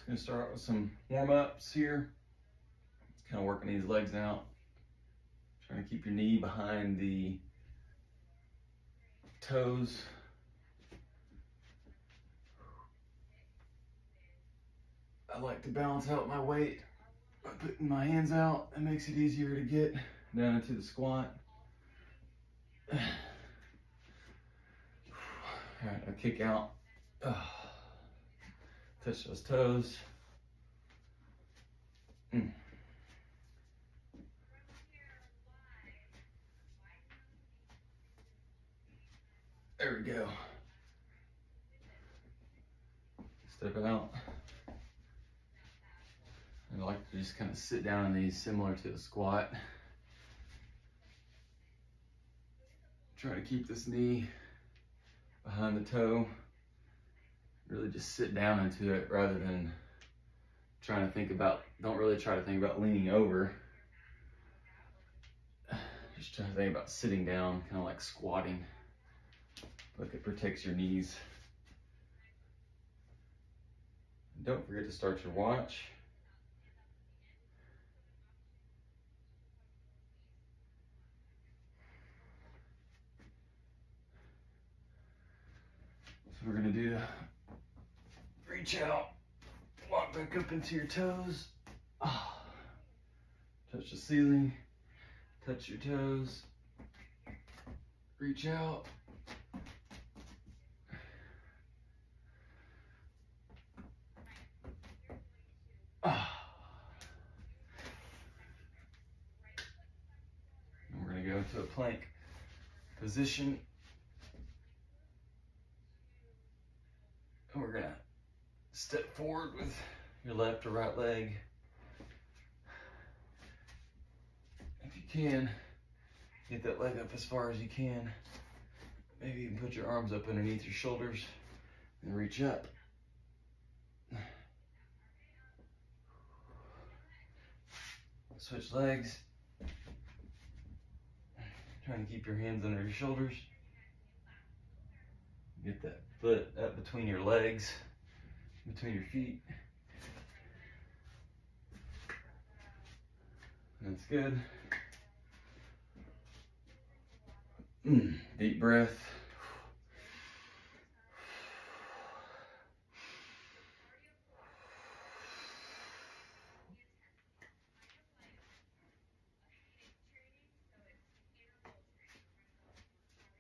Just gonna start with some warm-ups here. Kind of working these legs out. Trying to keep your knee behind the toes. I like to balance out my weight by putting my hands out. It makes it easier to get down into the squat. All right, I kick out. Touch those toes. There we go. Step out. I like to just kind of sit down in these similar to the squat. Try to keep this knee behind the toe. Really just sit down into it rather than trying to think about, don't really try to think about leaning over. Just try to think about sitting down, kind of like squatting. Look, it protects your knees. And don't forget to start your watch. So we're gonna do, reach out, walk back up into your toes. Touch the ceiling, touch your toes, reach out. And we're gonna go into a plank position. And we're gonna step forward with your left or right leg. If you can, get that leg up as far as you can. Maybe you can put your arms up underneath your shoulders and reach up. Switch legs. Trying to keep your hands under your shoulders. Get that foot up between your legs, between your feet. That's good. Deep breath.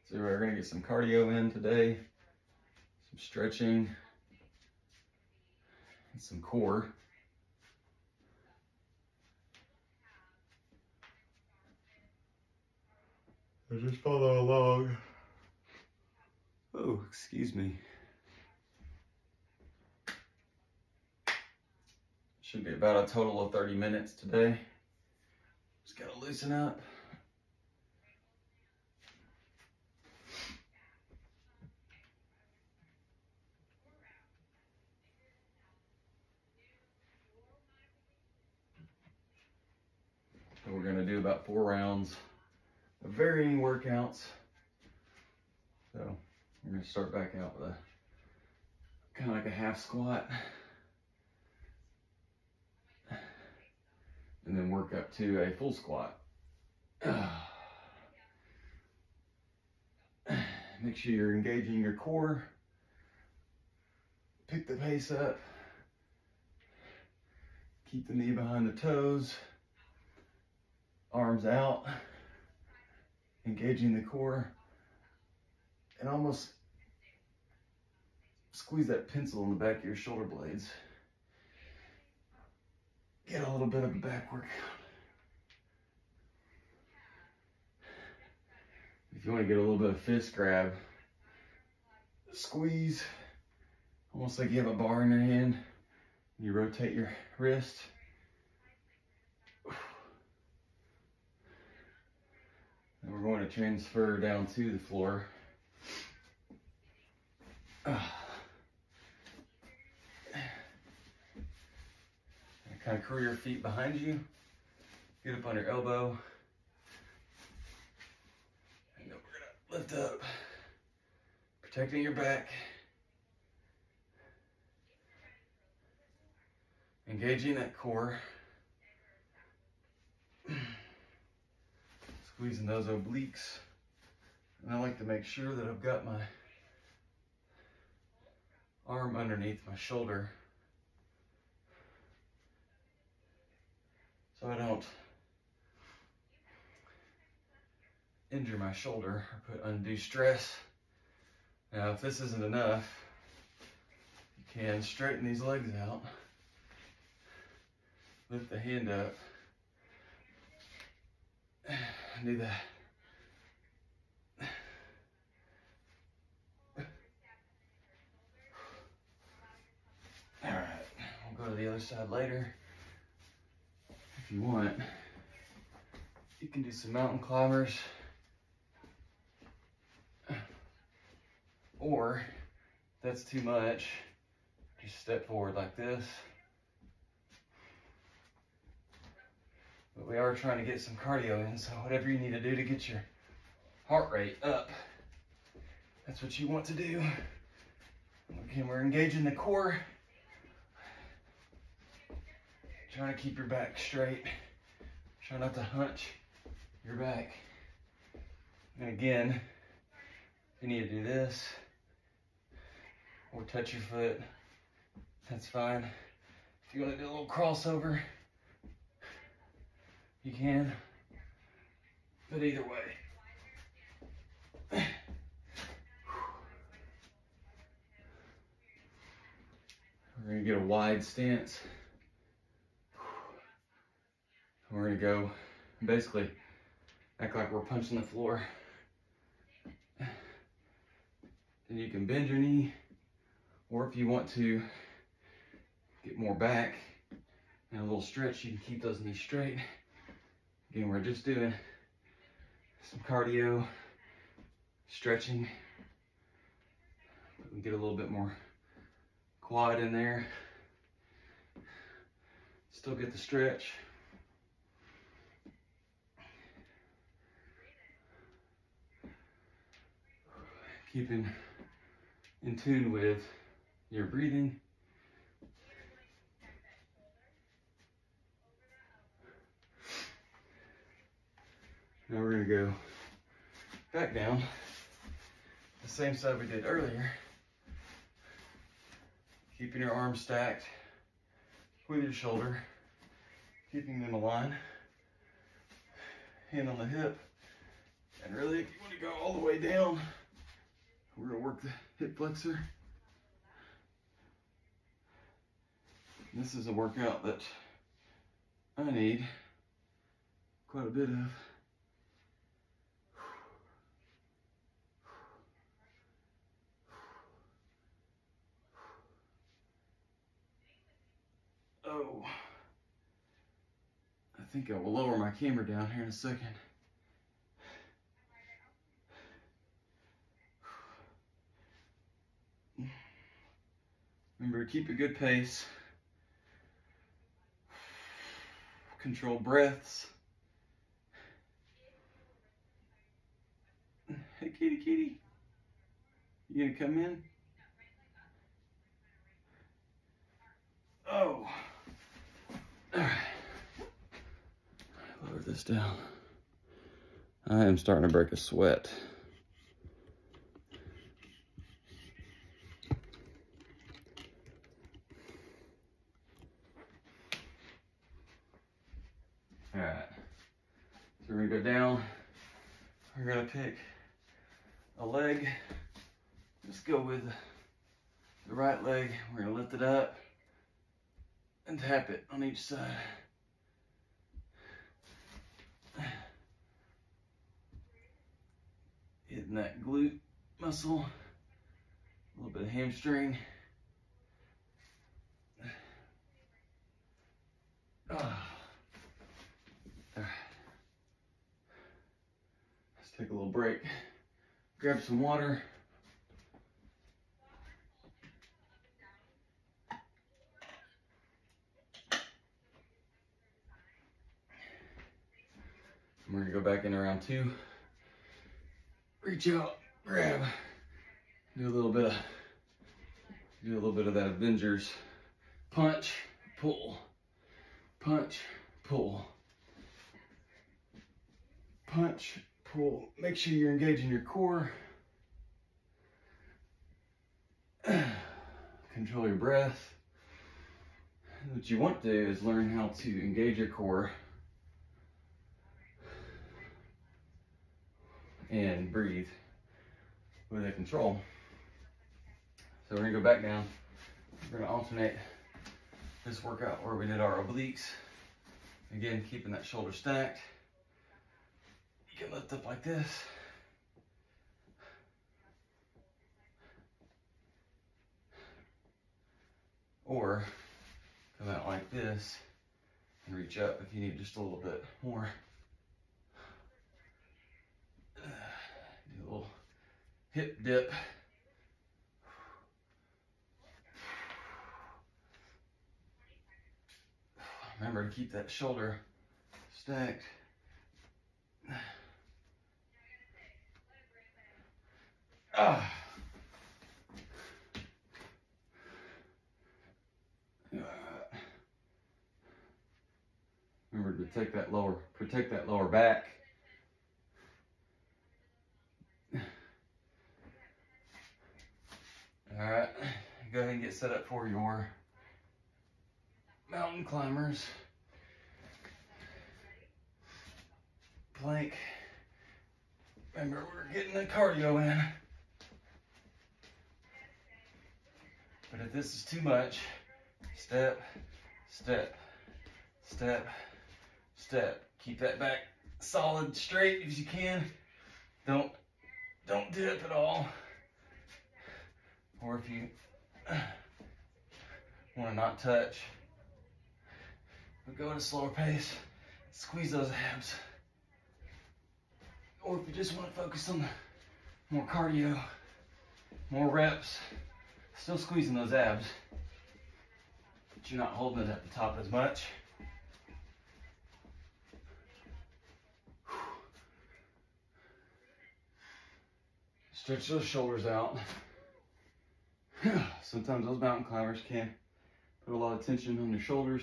So we're gonna get some cardio in today, some stretching, and some core. So just follow along. Oh, excuse me. Should be about a total of 30 minutes today. Just gotta loosen up. So we're gonna do about 4 rounds of varying workouts. So we're gonna start back out with a kind of like a half squat. And then work up to a full squat. Make sure you're engaging your core. Pick the pace up. Keep the knee behind the toes. Arms out. Engaging the core. And almost squeeze that pencil in the back of your shoulder blades. Get a little bit of a back workout. If you want to get a little bit of fist grab, squeeze, almost like you have a bar in your hand. You rotate your wrist. And we're going to transfer down to the floor. Kind of curl your feet behind you. Get up on your elbow. And then we're gonna lift up, protecting your back. engaging that core, squeezing those obliques. And I like to make sure that I've got my arm underneath my shoulder so I don't injure my shoulder or put undue stress. Now, if this isn't enough, you can straighten these legs out, lift the hand up, and do that. All right, we'll go to the other side later. If you want, you can do some mountain climbers, or if that's too much, just step forward like this. But we are trying to get some cardio in, so whatever you need to do to get your heart rate up, that's what you want to do. Again, we're engaging the core. Trying to keep your back straight. Try not to hunch your back. And again, if you need to do this or touch your foot, that's fine. If you want to do a little crossover, you can. But either way. We're going to get a wide stance. We're going to go basically act like we're punching the floor. Then you can bend your knee, or if you want to get more back and a little stretch, you can keep those knees straight. Again, we're just doing some cardio, stretching. We get a little bit more quad in there. Still get the stretch. Keeping in tune with your breathing. Now we're going to go back down the same side we did earlier. Keeping your arms stacked with your shoulder, keeping them aligned. Hand on the hip. And really, if you want to go all the way down, we're going to work the hip flexor. This is a workout that I need quite a bit of. Oh, I think I will lower my camera down here in a second. Remember to keep a good pace. Control breaths. Hey, kitty, kitty. You gonna come in? Oh. All right. Lower this down. I am starting to break a sweat. All right, so we're gonna go down. We're gonna pick a leg. Just go with the right leg. We're gonna lift it up and tap it on each side. Hitting that glute muscle, a little bit of hamstring. Let's take a little break. Grab some water. We're gonna go back in round 2. Reach out, grab, do a little bit of that Avengers punch, pull, punch, pull, punch, pull. Make sure you're engaging your core. Control your breath. What you want to do is learn how to engage your core and breathe with a control. So we're gonna go back down. We're gonna alternate this workout where we did our obliques. Again, keeping that shoulder stacked. You can lift up like this. Or come out like this and reach up if you need just a little bit more. Do a little hip dip. Remember to keep that shoulder stacked. Ah. Remember to protect that lower back. All right, go ahead and get set up for your mountain climbers. Plank. Remember, we're getting the cardio in. But if this is too much, step, step, step, step. Keep that back solid, straight as you can. Don't dip at all. Or if you want to not touch, but go at a slower pace, squeeze those abs. Or if you just want to focus on more cardio, more reps, still squeezing those abs, but you're not holding it at the top as much. Stretch those shoulders out. Sometimes those mountain climbers can put a lot of tension on your shoulders,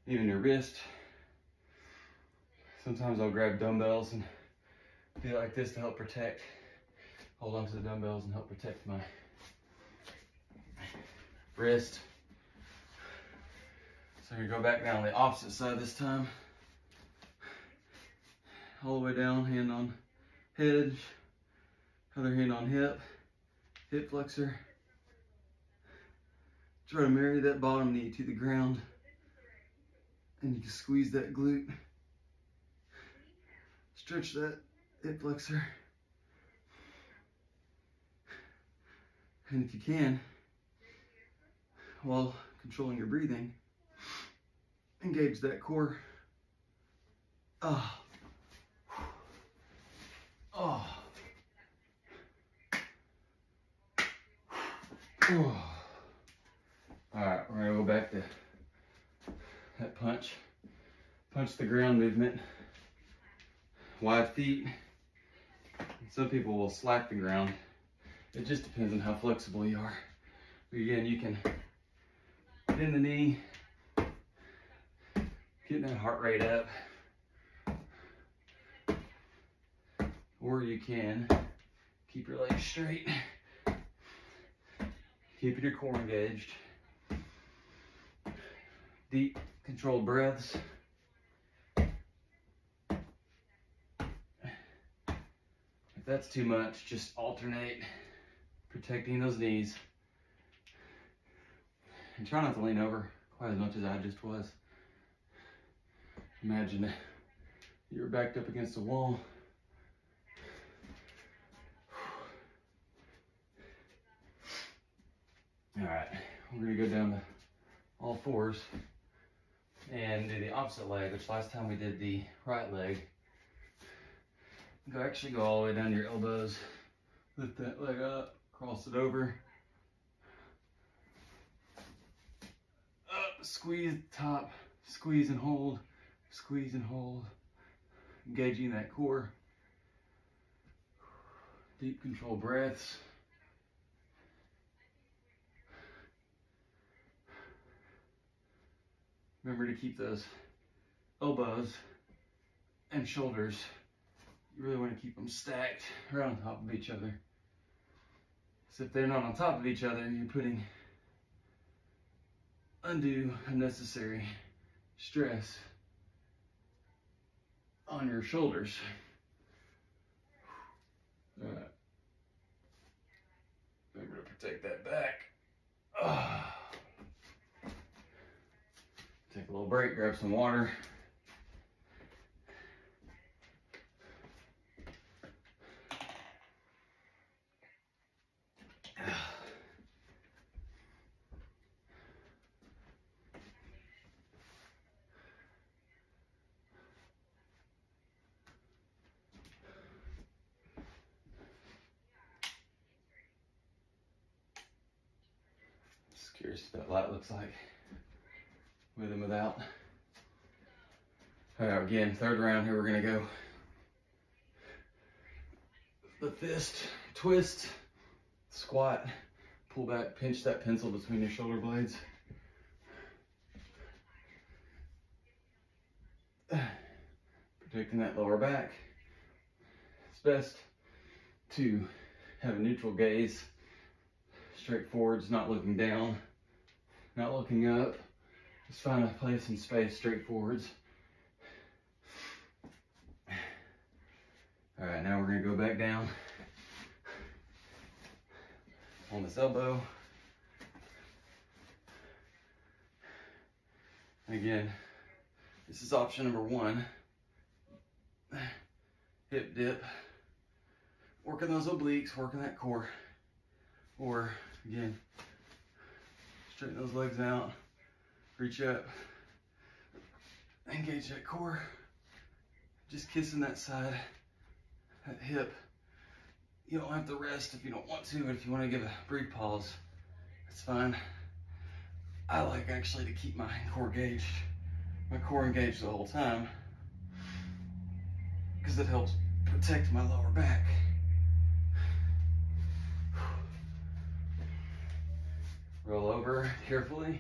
even your wrist. Sometimes I'll grab dumbbells and do it like this to help protect. Hold on to the dumbbells and help protect my wrist. So you go back down the opposite side this time. All the way down, hand on head, other hand on hip, hip flexor. Try to marry that bottom knee to the ground, and you can squeeze that glute. Stretch that hip flexor. And if you can, while controlling your breathing, engage that core. Ah. Oh. Oh. All right, we're gonna go back to that punch the ground movement. Wide feet. Some people will slack the ground. It just depends on how flexible you are. But again, you can bend the knee, getting that heart rate up, or you can keep your legs straight, keeping your core engaged. Deep, controlled breaths. If that's too much, just alternate, protecting those knees. And try not to lean over quite as much as I just was. Imagine that you were backed up against a wall. All right, we're gonna go down to all fours and do the opposite leg, which last time we did the right leg. Actually go all the way down to your elbows, lift that leg up, cross it over, up, squeeze the top, squeeze and hold, engaging that core. Deep controlled breaths. Remember to keep those elbows and shoulders, you really want to keep them stacked right on top of each other. So if they're not on top of each other, you're putting undue, unnecessary stress on your shoulders. All right. Remember to protect that back. Take a little break, grab some water. Just curious what that light looks like with and without. All right, again, third round here, we're gonna go the fist, twist, squat, pull back, pinch that pencil between your shoulder blades. Protecting that lower back. It's best to have a neutral gaze, straight forwards, not looking down, not looking up. Just find a place in space, straight forwards. All right, now we're gonna go back down on this elbow. And again, this is option number one. Hip dip, working those obliques, working that core. Or again, straighten those legs out, reach up, engage that core, just kissing that side, that hip. You don't have to rest if you don't want to, but if you want to give a brief pause, that's fine. I like actually to keep my core engaged the whole time, because it helps protect my lower back. Roll over carefully.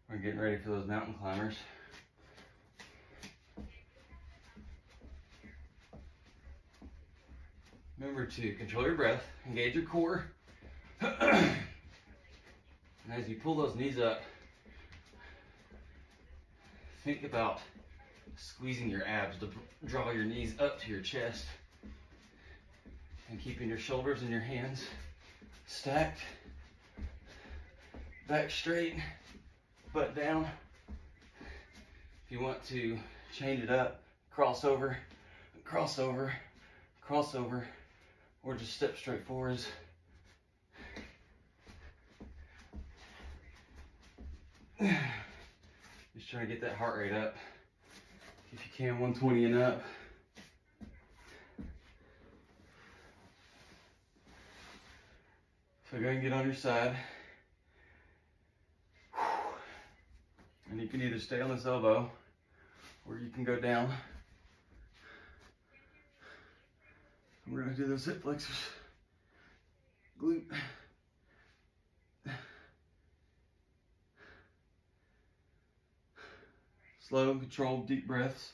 We're getting ready for those mountain climbers. Remember to control your breath, engage your core. And as you pull those knees up, think about squeezing your abs to draw your knees up to your chest and keeping your shoulders and your hands stacked, back straight, butt down. If you want to change it up, cross over, cross over, cross over, or just step straight forwards. Just try to get that heart rate up. If you can, 120 and up. So go ahead and get on your side. And you can either stay on this elbow or you can go down. We're gonna do those hip flexors. Glute. Slow, controlled, deep breaths.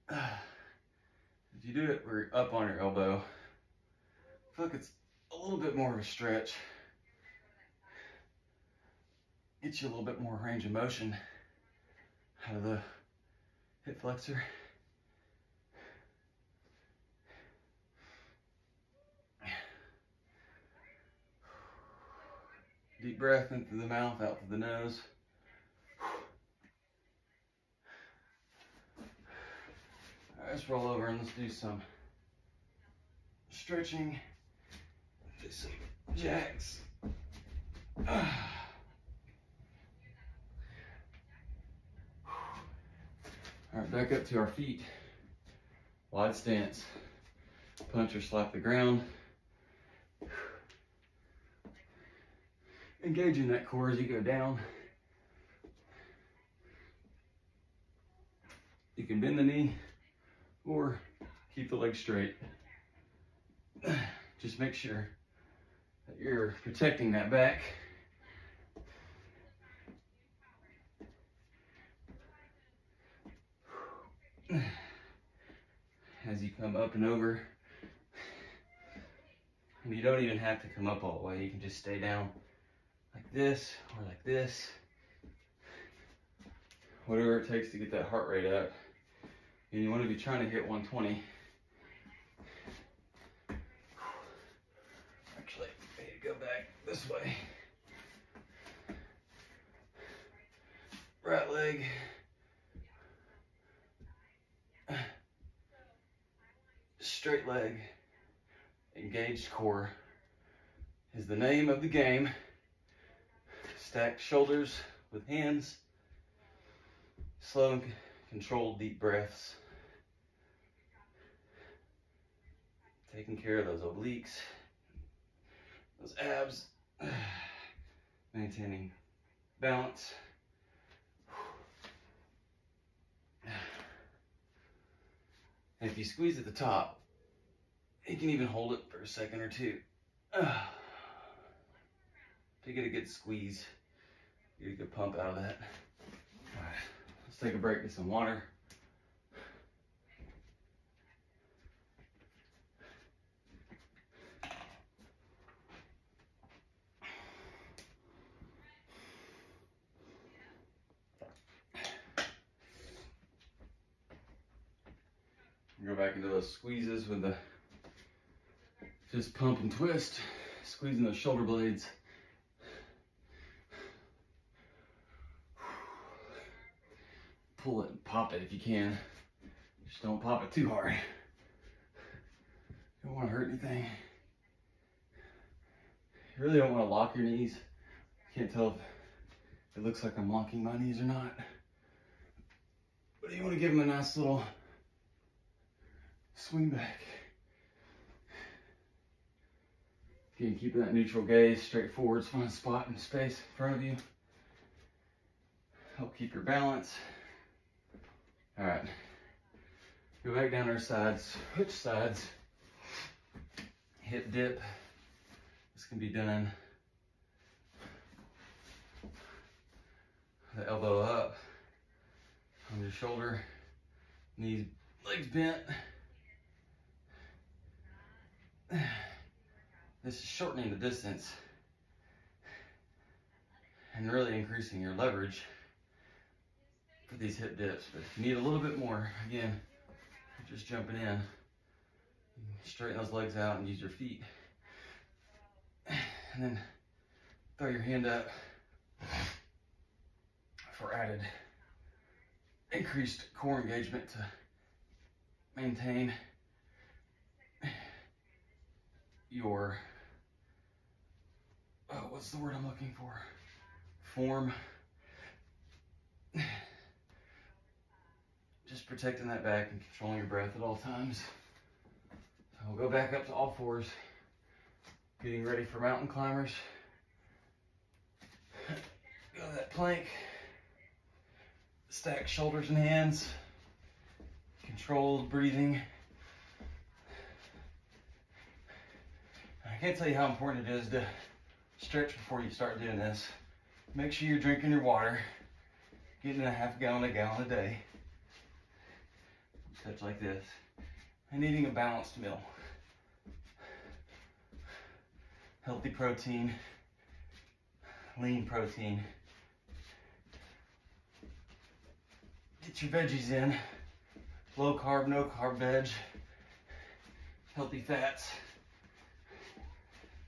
If you do it where you're up on your elbow, I feel like it's a little bit more of a stretch. Gets you a little bit more range of motion out of the hip flexor. Deep breath in through the mouth, out through the nose. All right, let's roll over and let's do some stretching. Do some jacks. All right, back up to our feet. Wide stance. Punch or slap the ground. Engaging that core as you go down. You can bend the knee or Keep the legs straight. Just make sure that you're protecting that back. As you come up and over, and you don't even have to come up all the way. You can just stay down like this or like this. Whatever it takes to get that heart rate up. And you want to be trying to hit 120. Actually, I need to go back this way. Right leg. Straight leg. Engaged core is the name of the game. Stacked shoulders with hands. Slow and controlled deep breaths. Taking care of those obliques, those abs. Maintaining balance. And if you squeeze at the top, you can even hold it for a second or two. To get a good squeeze, get a good pump out of that. All right, let's take a break, get some water. Go back into those squeezes with the fist pump and twist, squeezing those shoulder blades. Pull it and pop it if you can. Just don't pop it too hard. You don't want to hurt anything. You really don't want to lock your knees. I can't tell if it looks like I'm locking my knees or not. But you want to give them a nice little swing back. Again, keeping that neutral gaze straight forward. Find a spot in space in front of you. Help keep your balance. All right. Go back down our sides. Switch sides. Hip dip. This can be done. The elbow up on your shoulder. Knees, legs bent. This is shortening the distance and really increasing your leverage for these hip dips. But if you need a little bit more, again, you're just jumping in. Straighten those legs out and use your feet. And then throw your hand up for added increased core engagement to maintain your, what's the word I'm looking for? Form. Just protecting that back and controlling your breath at all times. So we'll go back up to all fours, getting ready for mountain climbers. Go to that plank. Stack shoulders and hands. Controlled breathing. I can't tell you how important it is to stretch before you start doing this. Make sure you're drinking your water, getting a half gallon, a gallon a day. Such like this. And eating a balanced meal. Healthy protein, lean protein. Get your veggies in. Low carb, no carb veg. Healthy fats.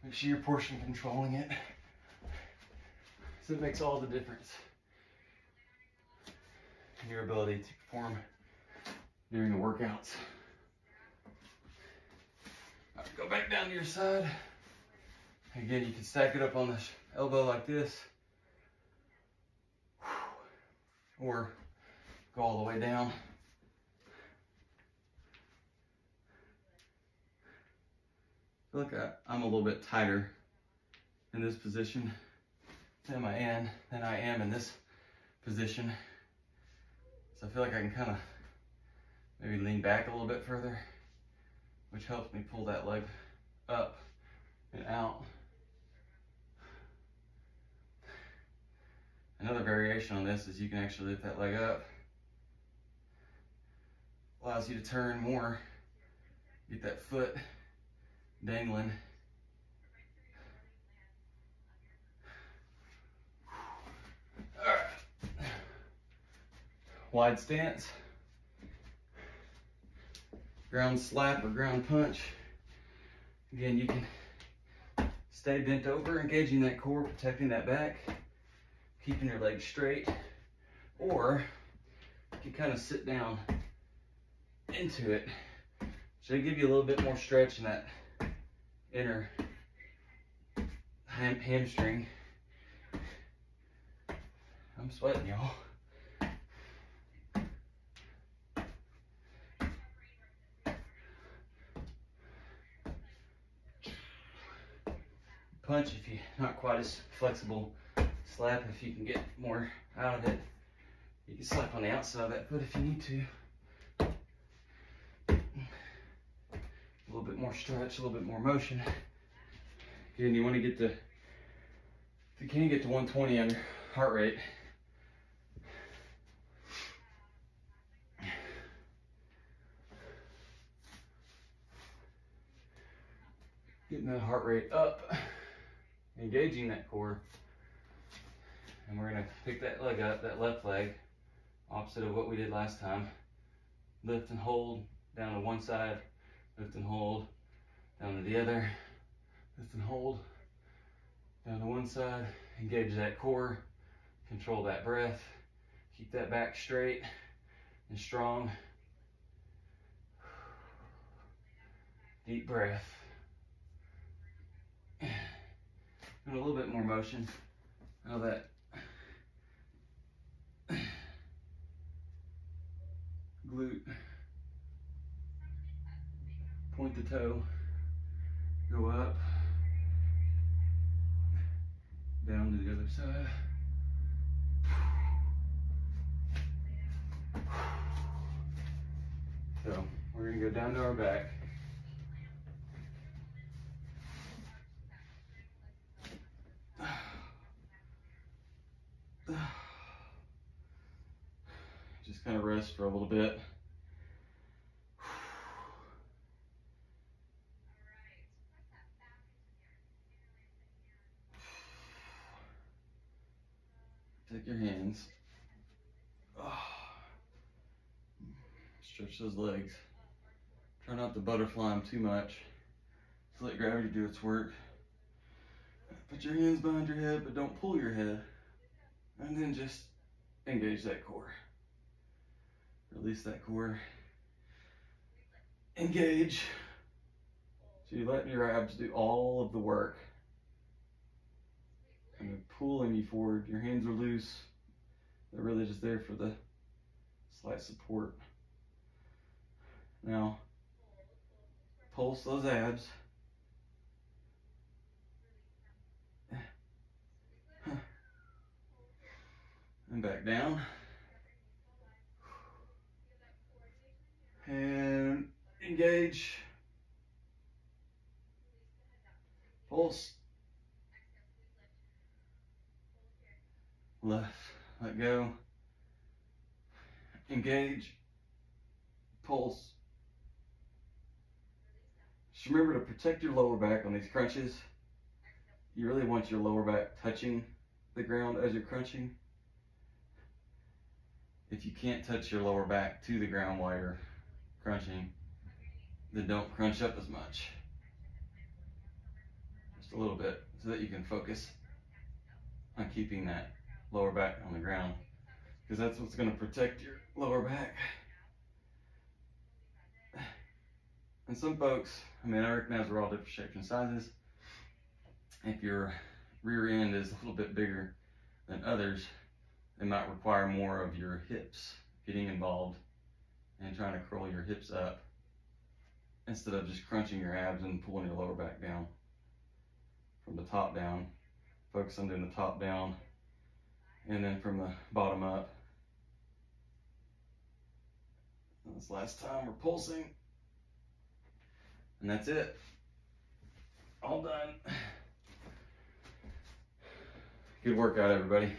Make sure you're portion controlling it. So it makes all the difference in your ability to perform during the workouts. All right, go back down to your side. Again, you can stack it up on the elbow like this, or go all the way down. I feel like I'm a little bit tighter in this position than I am in this position. So I feel like I can kind of maybe lean back a little bit further. which helps me pull that leg up and out. Another variation on this is you can actually lift that leg up. Allows you to turn more, get that foot dangling. All right. Wide stance, ground slap or ground punch. Again, you can stay bent over, engaging that core, protecting that back, keeping your legs straight, or you can kind of sit down into it. So they give you a little bit more stretch in that inner hamstring. I'm sweating, y'all. Punch if you're not quite as flexible. Slap if you can get more out of it. You can slap on the outside of that foot if you need to. A little bit more stretch, a little bit more motion. Again, you want to get to, if you can get to 120 on your heart rate. Getting that heart rate up, engaging that core. And we're gonna pick that leg up, that left leg, opposite of what we did last time. Lift and hold down to one side, lift and hold down to the other, lift and hold down to one side. Engage that core, control that breath, keep that back straight and strong. Deep breath. And a little bit more motion. Now that glute, point the toe, go up, down to the other side. So we're gonna go down to our back. Just kind of rest for a little bit. Take your hands. Stretch those legs. Try not to butterfly them too much. Just let gravity do its work. Put your hands behind your head, but don't pull your head. And then just engage that core. Release that core. Engage. So you're letting your abs do all of the work. And they're pulling you forward. Your hands are loose. They're really just there for the slight support. Now, pulse those abs. And back down. And engage. Pulse. Left. Let go. Engage. Pulse. Just remember to protect your lower back on these crunches. You really want your lower back touching the ground as you're crunching. If you can't touch your lower back to the ground while you're crunching, then don't crunch up as much. Just a little bit, so that you can focus on keeping that lower back on the ground, because that's what's going to protect your lower back. And some folks, I mean, I recognize we're all different shapes and sizes. If your rear end is a little bit bigger than others, it might require more of your hips getting involved and trying to curl your hips up instead of just crunching your abs and pulling your lower back down. From the top down, focus on doing the top down, and then from the bottom up. And this last time we're pulsing. And that's it. All done. Good workout, everybody.